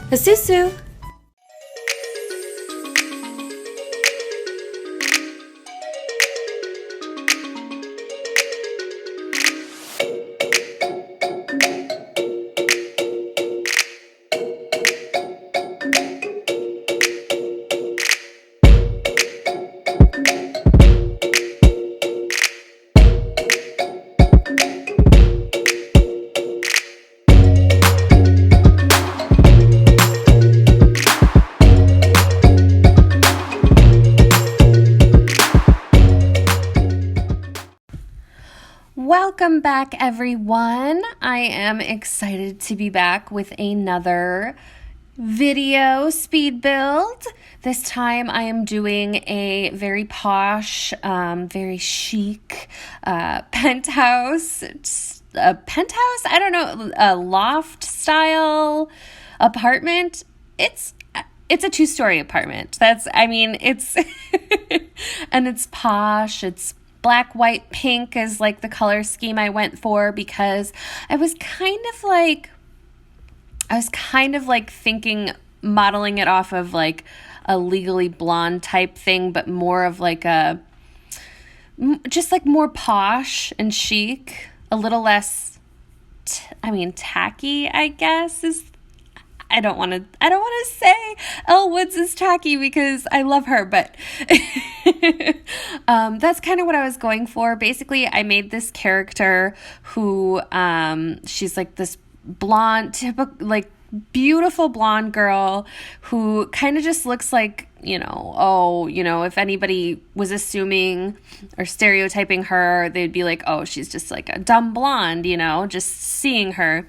Asusu. Welcome back, everyone. I am excited to be back with another video speed build. This time I am doing a very posh, very chic penthouse. A penthouse? I don't know, a loft style apartment. It's a 2-story apartment. It's and it's posh. It's black, white, pink is like the color scheme I went for because I was kind of like thinking, modeling it off of like a Legally Blonde type thing, but more of like just like more posh and chic, a little less, tacky, I guess is. I don't want to say Elle Woods is tacky because I love her, but that's kind of what I was going for. Basically, I made this character who she's like this blonde, like beautiful blonde girl who kind of just looks like, if anybody was assuming or stereotyping her, they'd be like, oh, she's just like a dumb blonde, just seeing her.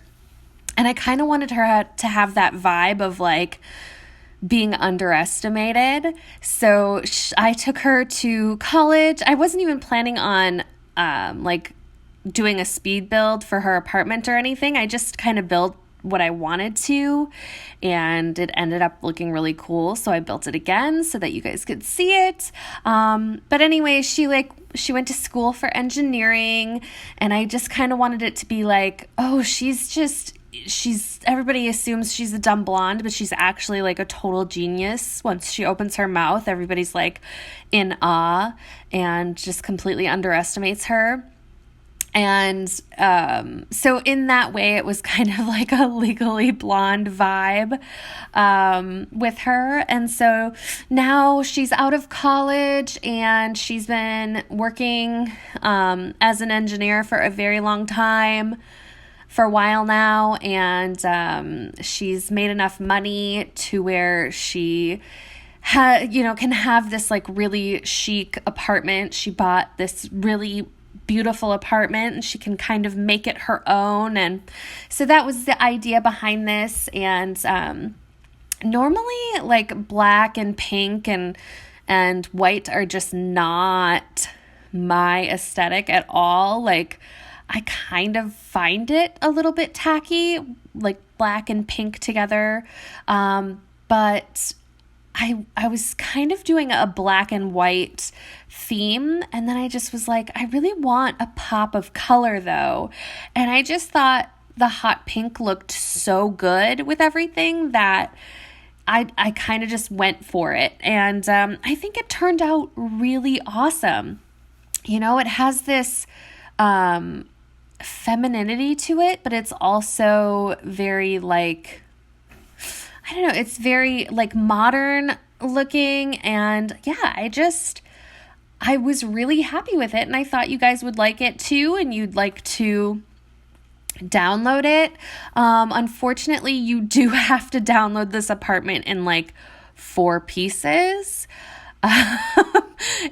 And I kind of wanted her to have that vibe of like being underestimated. So I took her to college. I wasn't even planning on like doing a speed build for her apartment or anything. I just kind of built what I wanted to, and it ended up looking really cool. So I built it again so that you guys could see it. But anyway, she went to school for engineering, and I just kind of wanted it to be like, oh, everybody assumes she's a dumb blonde, but she's actually like a total genius. Once she opens her mouth, everybody's like in awe and just completely underestimates her. And so in that way, it was kind of like a Legally Blonde vibe with her. And so now she's out of college and she's been working as an engineer for a very long time. For a while now, and she's made enough money to where she can have this like really chic apartment. She bought this really beautiful apartment and she can kind of make it her own. And so that was the idea behind this. And normally like black and pink and white are just not my aesthetic at all. Like, I kind of find it a little bit tacky, like black and pink together. But I was kind of doing a black and white theme. And then I just was like, I really want a pop of color though. And I just thought the hot pink looked so good with everything that I kind of just went for it. And I think it turned out really awesome. It has this femininity to it, but it's also very like, I don't know, it's very like modern looking. And yeah, I was really happy with it, and I thought you guys would like it too, and you'd like to download it. Unfortunately, you do have to download this apartment in like 4 pieces.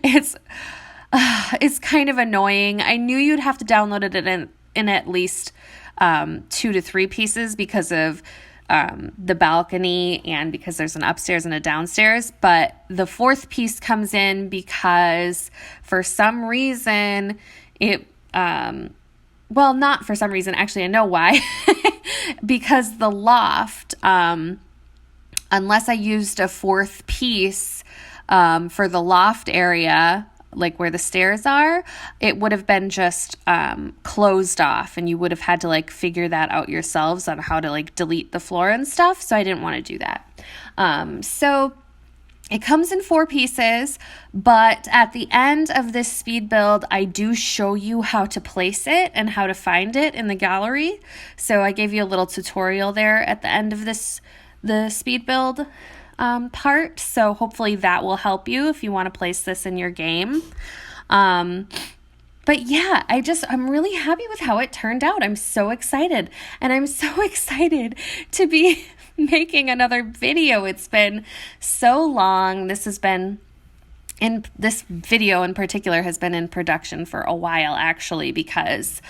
It's kind of annoying. I knew you'd have to download it in at least 2 to 3 pieces because of the balcony and because there's an upstairs and a downstairs. But the 4th piece comes in because for some reason not for some reason, actually I know why. Because the loft, unless I used a 4th piece for the loft area, like where the stairs are, it would have been just closed off, and you would have had to like figure that out yourselves on how to like delete the floor and stuff. So I didn't want to do that. So it comes in 4 pieces, but at the end of this speed build, I do show you how to place it and how to find it in the gallery. So I gave you a little tutorial there at the end of the speed build part. So hopefully that will help you if you want to place this in your game. But yeah, I'm really happy with how it turned out. I'm so excited, and I'm so excited to be making another video. It's been so long. This video in particular has been in production for a while, actually, because,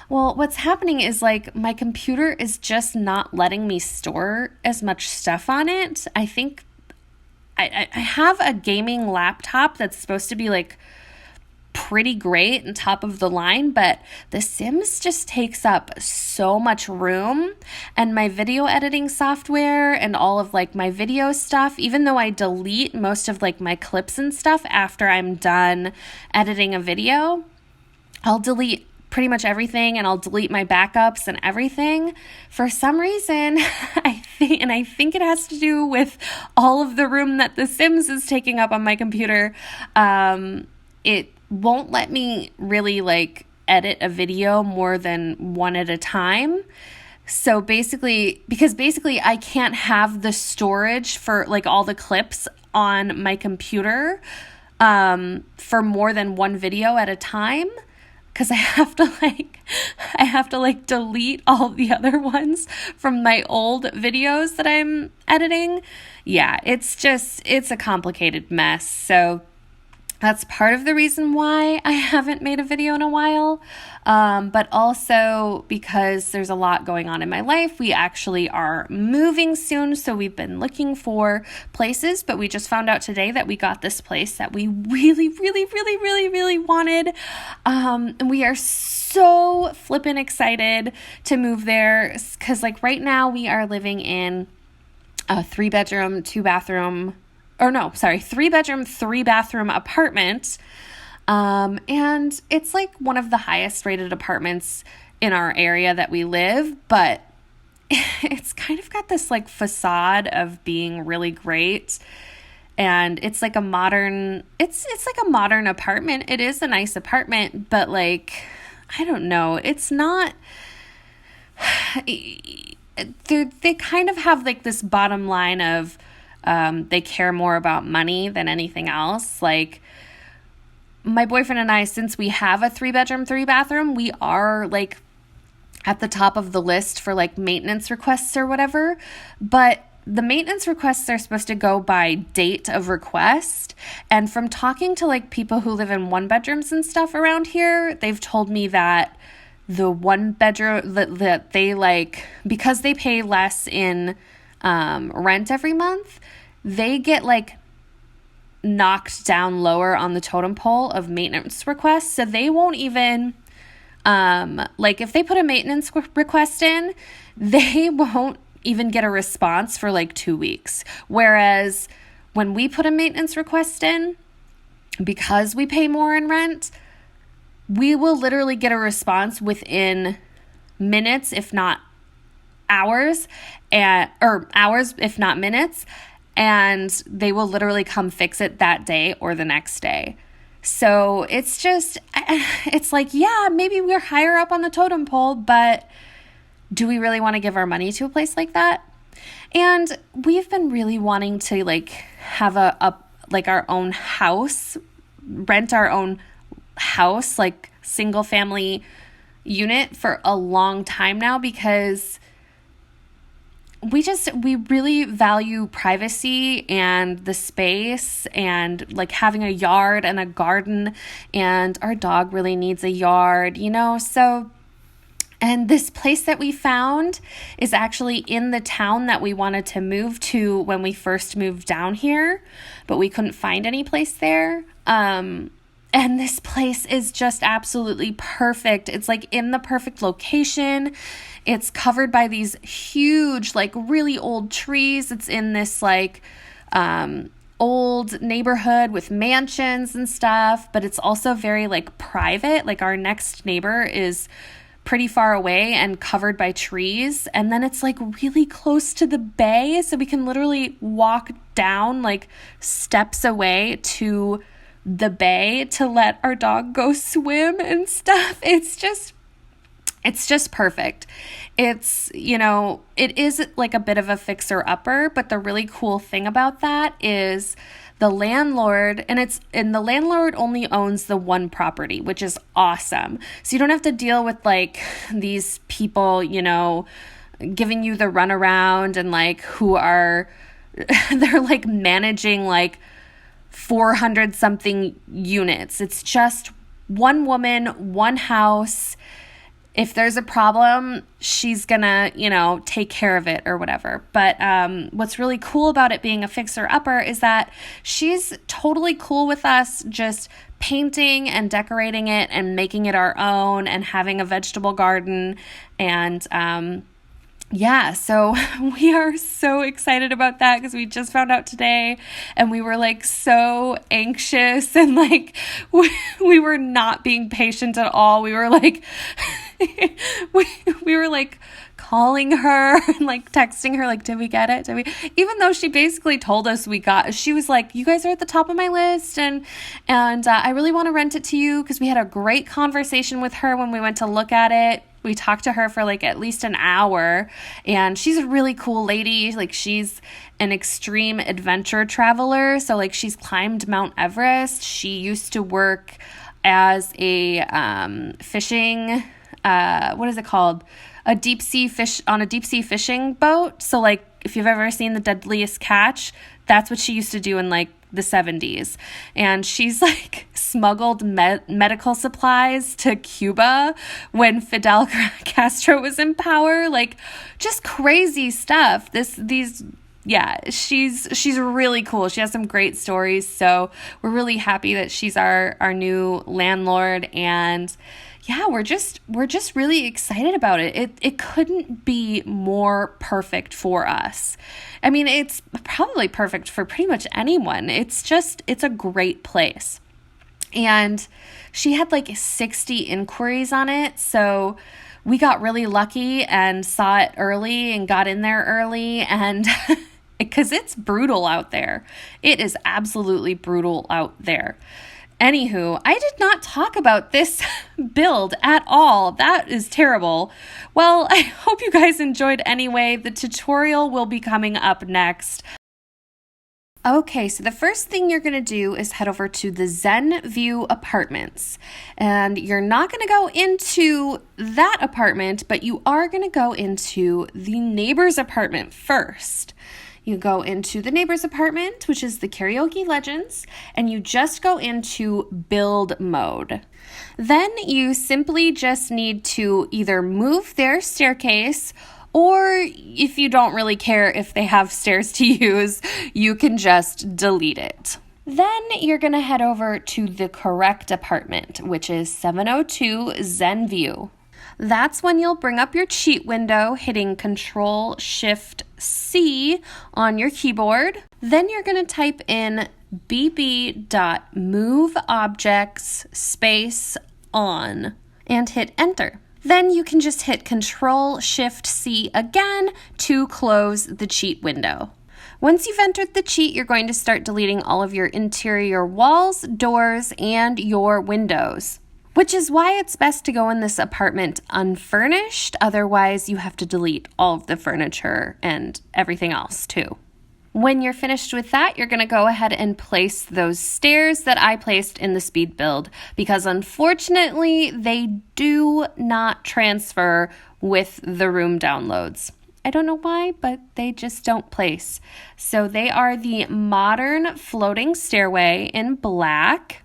well, what's happening is like my computer is just not letting me store as much stuff on it. I think I have a gaming laptop that's supposed to be like pretty great and top of the line, but The Sims just takes up so much room, and my video editing software and all of like my video stuff, even though I delete most of like my clips and stuff after I'm done editing a video, I'll delete pretty much everything, and I'll delete my backups and everything. For some reason, I think it has to do with all of the room that The Sims is taking up on my computer. It won't let me really like edit a video more than one at a time. So basically I can't have the storage for like all the clips on my computer for more than one video at a time, because I have to like delete all the other ones from my old videos that I'm editing. Yeah, it's a complicated mess. So that's part of the reason why I haven't made a video in a while, but also because there's a lot going on in my life. We actually are moving soon, so we've been looking for places, but we just found out today that we got this place that we really, really, really, really, really wanted, and we are so flippin' excited to move there, because like right now we are living in a 3-bedroom, 2-bathroom, 3-bedroom, 3-bathroom apartment. And it's like one of the highest rated apartments in our area that we live, but it's kind of got this like facade of being really great. And it's like a modern apartment. It is a nice apartment, but like, I don't know. It's not, they kind of have like this bottom line of, they care more about money than anything else. Like my boyfriend and I, since we have a 3-bedroom, 3-bathroom, we are like at the top of the list for like maintenance requests or whatever. But the maintenance requests are supposed to go by date of request. And from talking to like people who live in 1-bedrooms and stuff around here, they've told me that the 1-bedroom that they like, because they pay less in rent every month, they get like knocked down lower on the totem pole of maintenance requests. So they won't even, like if they put a maintenance request in, they won't even get a response for like 2 weeks. Whereas when we put a maintenance request in, because we pay more in rent, we will literally get a response within minutes, if not hours, or hours if not minutes, and they will literally come fix it that day or the next day. So it's like, yeah, maybe we're higher up on the totem pole, but do we really want to give our money to a place like that? And we've been really wanting to like have like our own house, rent our own house, like single family unit for a long time now, because we really value privacy and the space and like having a yard and a garden, and our dog really needs a yard, so. And this place that we found is actually in the town that we wanted to move to when we first moved down here, but we couldn't find any place there. And this place is just absolutely perfect. It's like in the perfect location. It's covered by these huge, like really old trees. It's in this like old neighborhood with mansions and stuff, but it's also very like private. Like our next neighbor is pretty far away and covered by trees. And then it's like really close to the bay. So we can literally walk down like steps away to the bay to let our dog go swim and stuff. It's just perfect. It's, it is like a bit of a fixer-upper, but the really cool thing about that is the landlord, and the landlord only owns the one property, which is awesome. So you don't have to deal with like these people, giving you the runaround and like who are, they're like managing like 400 something units. It's just one woman, one house. If there's a problem, she's gonna, take care of it or whatever. But what's really cool about it being a fixer-upper is that she's totally cool with us just painting and decorating it and making it our own and having a vegetable garden. And so we are so excited about that because we just found out today and we were like so anxious and like we were not being patient at all. We were like we were like calling her and like texting her like, did we get it? Even though she basically told us she was like, you guys are at the top of my list and I really want to rent it to you, because we had a great conversation with her when we went to look at it. We talked to her for like at least an hour, and she's a really cool lady. Like she's an extreme adventure traveler. So like she's climbed Mount Everest. She used to work as a fishing, what is it called? On a deep sea fishing boat. So like if you've ever seen The Deadliest Catch, that's what she used to do in like the 70s. And she's like smuggled medical supplies to Cuba when Fidel Castro was in power. Like just crazy stuff. She's really cool. She has some great stories. So we're really happy that she's our new landlord, and yeah, we're just really excited about it. It couldn't be more perfect for us. I mean, it's probably perfect for pretty much anyone. It's a great place. And she had like 60 inquiries on it. So we got really lucky and saw it early and got in there early, and because it's brutal out there. It is absolutely brutal out there. Anywho, I did not talk about this build at all. That is terrible. Well, I hope you guys enjoyed anyway. The tutorial will be coming up next. Okay, so the first thing you're going to do is head over to the Zen View Apartments. And you're not going to go into that apartment, but you are going to go into the neighbor's apartment first. You go into the neighbor's apartment, which is the Karaoke Legends, and you just go into build mode. Then you simply just need to either move their staircase, or if you don't really care if they have stairs to use, you can just delete it. Then you're going to head over to the correct apartment, which is 702 Zen View. That's when you'll bring up your cheat window, hitting Control-Shift-C on your keyboard. Then you're going to type in bb.moveobjects space on and hit enter. Then you can just hit Control-Shift-C again to close the cheat window. Once you've entered the cheat, you're going to start deleting all of your interior walls, doors, and your windows. Which is why it's best to go in this apartment unfurnished. Otherwise, you have to delete all of the furniture and everything else too. When you're finished with that, you're going to go ahead and place those stairs that I placed in the speed build, because unfortunately, they do not transfer with the room downloads. I don't know why, but they just don't place. So they are the modern floating stairway in black.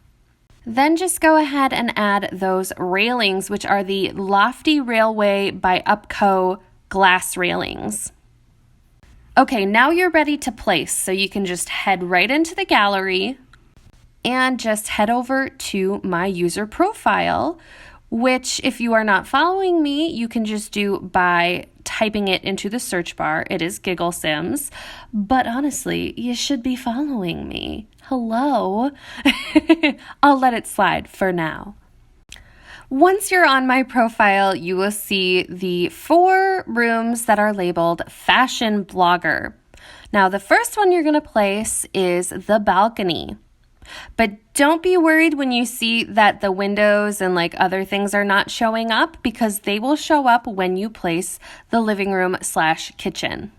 Then just go ahead and add those railings, which are the Lofty Railway by Upco glass railings. Okay, now you're ready to place, so you can just head right into the gallery and just head over to my user profile, which if you are not following me, you can just do by typing it into the search bar. It is Giggle Sims. But honestly, you should be following me. Hello. I'll let it slide for now. Once you're on my profile, you will see the 4 rooms that are labeled Fashion Blogger. Now, the first one you're going to place is the balcony. But don't be worried when you see that the windows and like other things are not showing up, because they will show up when you place the living room/kitchen.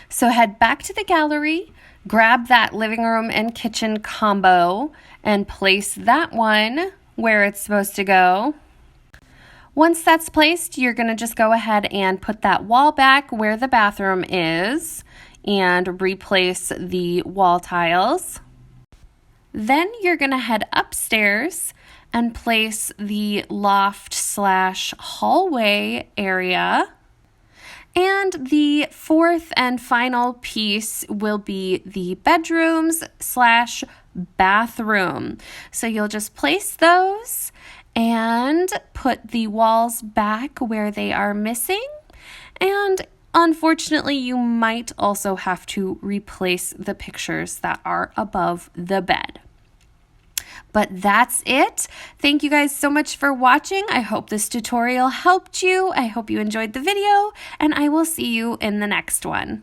So head back to the gallery, grab that living room and kitchen combo, and place that one where it's supposed to go. Once that's placed, you're going to just go ahead and put that wall back where the bathroom is and replace the wall tiles. Then you're going to head upstairs and place the loft/hallway area. And the 4th and final piece will be the bedrooms/bathroom. So you'll just place those and put the walls back where they are missing. And unfortunately, you might also have to replace the pictures that are above the bed. But that's it. Thank you guys so much for watching. I hope this tutorial helped you. I hope you enjoyed the video, and I will see you in the next one.